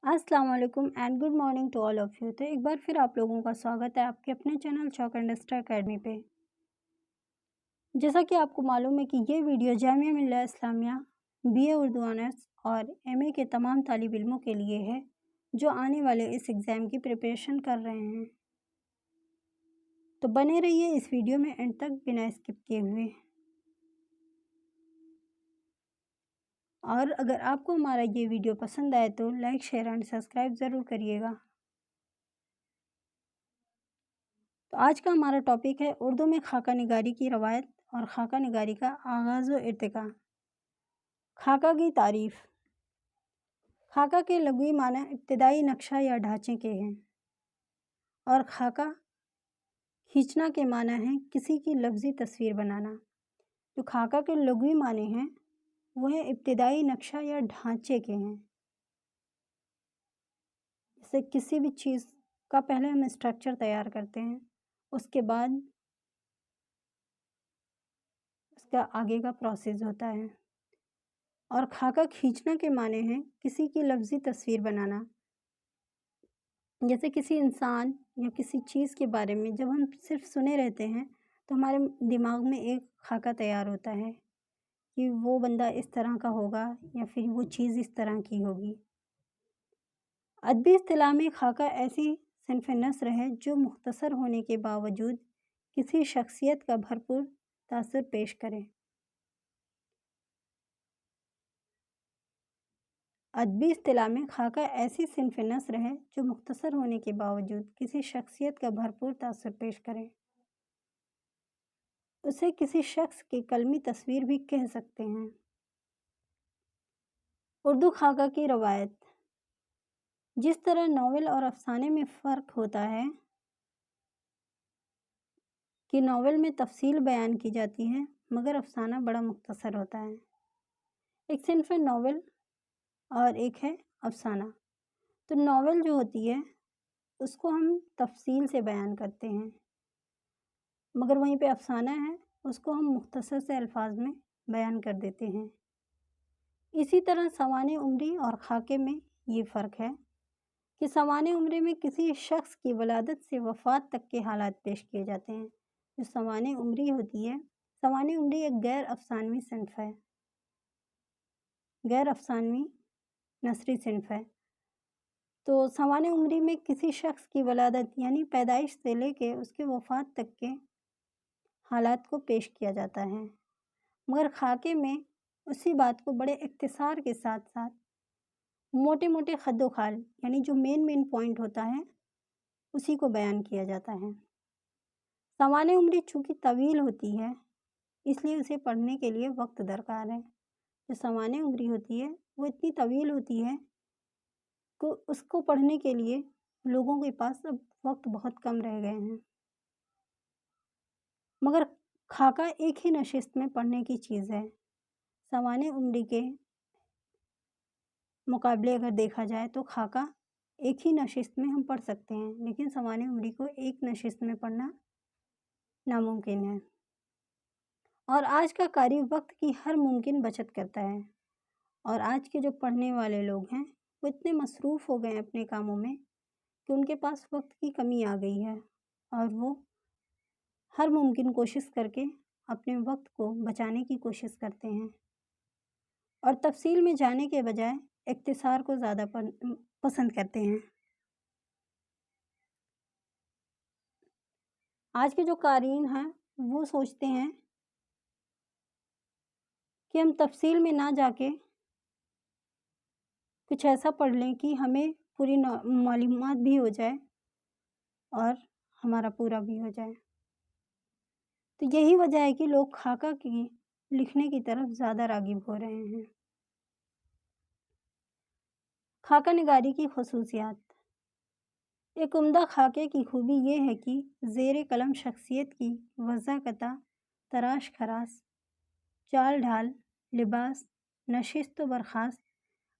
अस्सलाम वालेकुम and good morning to all of you. तो एक बार फिर आप लोगों का स्वागत है आपके अपने channel chalk and star academy पे। जैसा कि आपको मालूम है कि ये video Jamia Millia Islamia BA Urdu honours और एमए के तमाम तालिब इल्मों के लिए है जो आने वाले इस एग्ज़ाम की प्रिपरेशन कर रहे हैं। तो बने रहिए इस वीडियो में एंड तक बिना स्किप किए हुए। और अगर आपको हमारा ये वीडियो पसंद आए तो लाइक शेयर एंड सब्सक्राइब ज़रूर करिएगा। तो आज का हमारा टॉपिक है उर्दू में खाका निगारी की रवायत और खाका निगारी का आगाज़ व इर्तिका। खाका की तारीफ़। खाका के लग़वी माने इब्तिदाई नक्शा या ढांचे के हैं और खाका खींचना के माना है किसी की लफ्ज़ी तस्वीर बनाना। जो खाका के लग़वी माने हैं वह इब्तिदाई नक्शा या ढांचे के हैं। जैसे किसी भी चीज़ का पहले हम स्ट्रक्चर तैयार करते हैं, उसके बाद उसका आगे का प्रोसेस होता है। और खाका खींचना के माने हैं किसी की लफ्ज़ी तस्वीर बनाना। जैसे किसी इंसान या किसी चीज़ के बारे में जब हम सिर्फ सुने रहते हैं तो हमारे दिमाग में एक खाका तैयार होता है कि वो बंदा इस तरह का होगा या फिर वो चीज़ इस तरह की होगी। अदबी इस्तिलाह में खाका ऐसी सिन्फ़ नस्र है जो मुख्तसर होने के बावजूद किसी शख्सियत का भरपूर तासुर पेश करे। अदबी इस्तिलाह में खाका ऐसी सिन्फ़ नस्र है जो मुख्तसर होने के बावजूद किसी शख्सियत का भरपूर तासुर पेश करे। उसे किसी शख्स की कलमी तस्वीर भी कह सकते हैं। उर्दू खाका की रवायत। जिस तरह नावल और अफ़साने में फ़र्क होता है कि नावल में तफ़सील बयान की जाती है मगर अफ़साना बड़ा मुख्तसर होता है। एक सिन्फ़ है नावल और एक है अफ़साना। तो नावल जो होती है उसको हम तफ़सील से बयान करते हैं, मगर वहीं पे अफ़साना है उसको हम मुख्तसर से अल्फाज में बयान कर देते हैं। इसी तरह सवाने उम्री और खाके में ये फ़र्क है कि सवाने उम्री में किसी शख्स की वलादत से वफ़ात तक के हालात पेश किए जाते हैं। जो सवाने उम्री होती है, सवाने उम्री एक गैर अफ़सानवी सिन्फ़ है, गैर अफ़सानवी नसरी सिन्फ़ है। तो सवाने उम्री में किसी शख्स की वलादत यानी पैदाइश से लेके उसकी वफ़ात तक के हालात को पेश किया जाता है, मगर खाके में उसी बात को बड़े इख्तिसार के साथ-साथ मोटे-मोटे खद्दो-खाल यानी जो मेन पॉइंट होता है उसी को बयान किया जाता है। सवाने उम्री चूँकि तवील होती है इसलिए उसे पढ़ने के लिए वक़्त दरकार है। जो सवाने उम्री होती है वो इतनी तवील होती है कि उसको पढ़ने के लिए लोगों के पास अब वक़्त बहुत कम रह गए हैं। मगर खाका एक ही नशिस्त में पढ़ने की चीज़ है। सवाने उम्री के मुकाबले अगर देखा जाए तो खाका एक ही नशिस्त में हम पढ़ सकते हैं, लेकिन सवाने उम्री को एक नशिस्त में पढ़ना नामुमकिन है। और आज का कारी वक़्त की हर मुमकिन बचत करता है और आज के जो पढ़ने वाले लोग हैं वो इतने मसरूफ़ हो गए हैं अपने कामों में कि उनके पास वक़्त की कमी आ गई है और वो हर मुमकिन कोशिश करके अपने वक़्त को बचाने की कोशिश करते हैं और तफ़सील में जाने के बजाय इख्तिसार को ज़्यादा पसंद करते हैं। आज के जो क़ारीन हैं वो सोचते हैं कि हम तफ़सील में ना जाके कुछ ऐसा पढ़ लें कि हमें पूरी मालूमात भी हो जाए और हमारा पूरा भी हो जाए। तो यही वजह है कि लोग खाका की लिखने की तरफ ज़्यादा राग़िब हो रहे हैं। खाका निगारी की ख़ुसूसियात। एक उम्दा खाके की खूबी ये है कि ज़ेरे कलम शख्सियत की वज़ाकता, तराश खरास, चाल ढाल, लिबास, नशिस्त व बर्खास्त,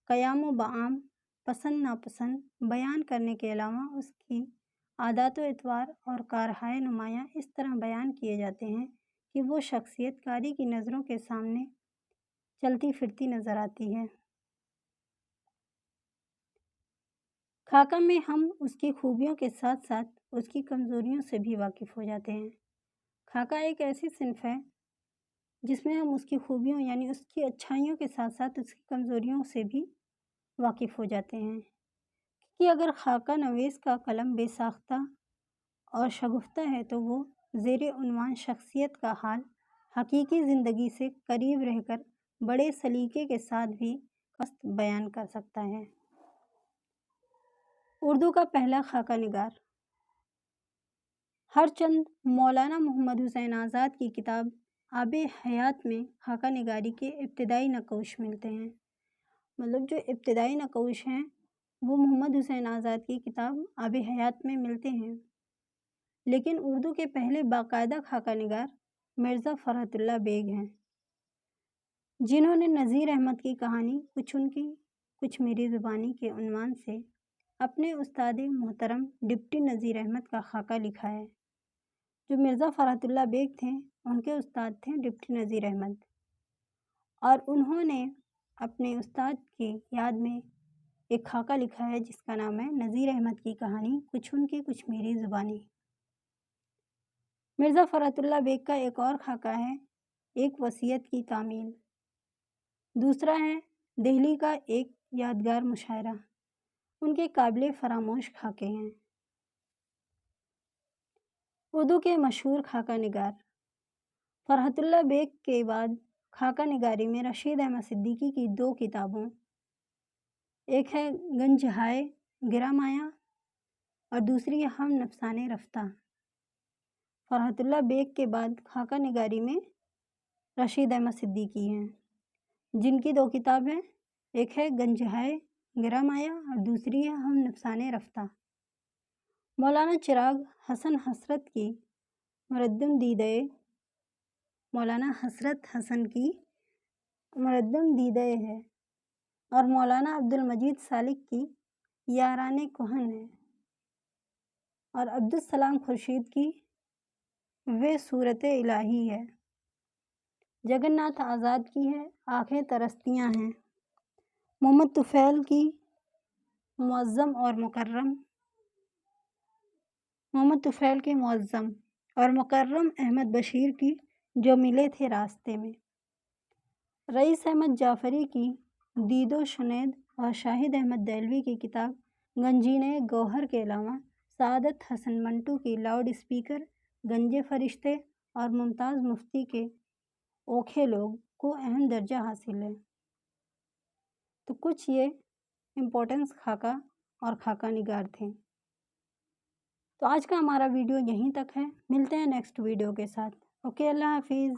क़याम व बआम, पसंद नापसंद बयान करने के अलावा उसकी आदात व एतवार और कारहाय नुमायाँ इस तरह बयान किए जाते हैं कि वो शख्सियत कारी की नज़रों के सामने चलती फिरती नज़र आती है। خاکہ میں ہم اس کی خوبیوں کے ساتھ ساتھ اس کی کمزوریوں سے بھی واقف ہو جاتے ہیں۔ خاکہ ایک ایسی صنف ہے جس میں ہم اس کی خوبیوں یعنی اس کی اچھائیوں کے ساتھ ساتھ اس کی کمزوریوں سے بھی واقف ہو جاتے ہیں، کہ اگر خاکہ نویس کا قلم بے ساختہ اور شگفتہ ہے تو وہ زیر عنوان شخصیت کا حال حقیقی زندگی سے قریب رہ کر بڑے سلیقے کے ساتھ بھی قصد بیان کر سکتا ہے۔ اردو کا پہلا خاکہ نگار ہر چند مولانا محمد حسین آزاد کی کتاب آب حیات میں خاکہ نگاری کے ابتدائی نقوش ملتے ہیں۔ مطلب جو ابتدائی نقوش ہیں وہ محمد حسین آزاد کی کتاب آب حیات میں ملتے ہیں، لیکن اردو کے پہلے باقاعدہ خاکہ نگار مرزا فرحت اللہ بیگ ہیں، جنہوں نے نذیر احمد کی کہانی کچھ ان کی کچھ میری زبانی کے عنوان سے اپنے استاد محترم ڈپٹی نذیر احمد کا خاکہ لکھا ہے۔ جو مرزا فرحت اللہ بیگ تھے ان کے استاد تھے ڈپٹی نذیر احمد، اور انہوں نے اپنے استاد کی یاد میں ایک خاکہ لکھا ہے جس کا نام ہے نذیر احمد کی کہانی کچھ ان کی کچھ میری زبانی۔ مرزا فرحت اللہ بیگ کا ایک اور خاکہ ہے ایک وصیت کی تعمیل، دوسرا ہے دہلی کا ایک یادگار مشاعرہ۔ ان کے قابل فراموش خاکے ہیں۔ اردو کے مشہور خاکہ نگار فرحت اللہ بیگ کے بعد خاکہ نگاری میں رشید احمد صدیقی کی دو کتابوں، ایک ہے گنج ہائے گرا مایا اور دوسری ہم نفسانے رفتہ۔ فرحت اللہ بیگ کے بعد خاکہ نگاری میں رشید احمد صدیقی ہیں، جن کی دو کتابیں، ایک ہے گنج ہائے گرا مایا اور دوسری ہے ہم نفسانے رفتہ۔ مولانا چراغ حسن حسرت کی مردم دیدے مولانا حسرت حسن کی مردم دیدے ہے اور مولانا عبد المجید سالک کی یاران کہن ہے، اور عبدالسلام خورشید کی وہ صورت الہی ہے۔ جگن ناتھ آزاد کی ہے آنکھیں ترستیاں ہیں۔ محمد طفیل کی معظم اور مکرم محمد طفیل کے معظم اور مکرم احمد بشیر کی جو ملے تھے راستے میں۔ رئیس احمد جعفری کی دید و شنید اور شاہد احمد دہلوی کی کتاب گنجینہ گوہر کے علاوہ سعادت حسن منٹو کی لاؤڈ اسپیکر گنجے فرشتے اور ممتاز مفتی کے اوکھے لوگ کو اہم درجہ حاصل ہے۔ تو کچھ یہ امپورٹنس خاکہ اور خاکہ نگار تھے۔ تو آج کا ہمارا ویڈیو یہیں تک ہے، ملتے ہیں نیکسٹ ویڈیو کے ساتھ۔ اوکے، اللہ حافظ۔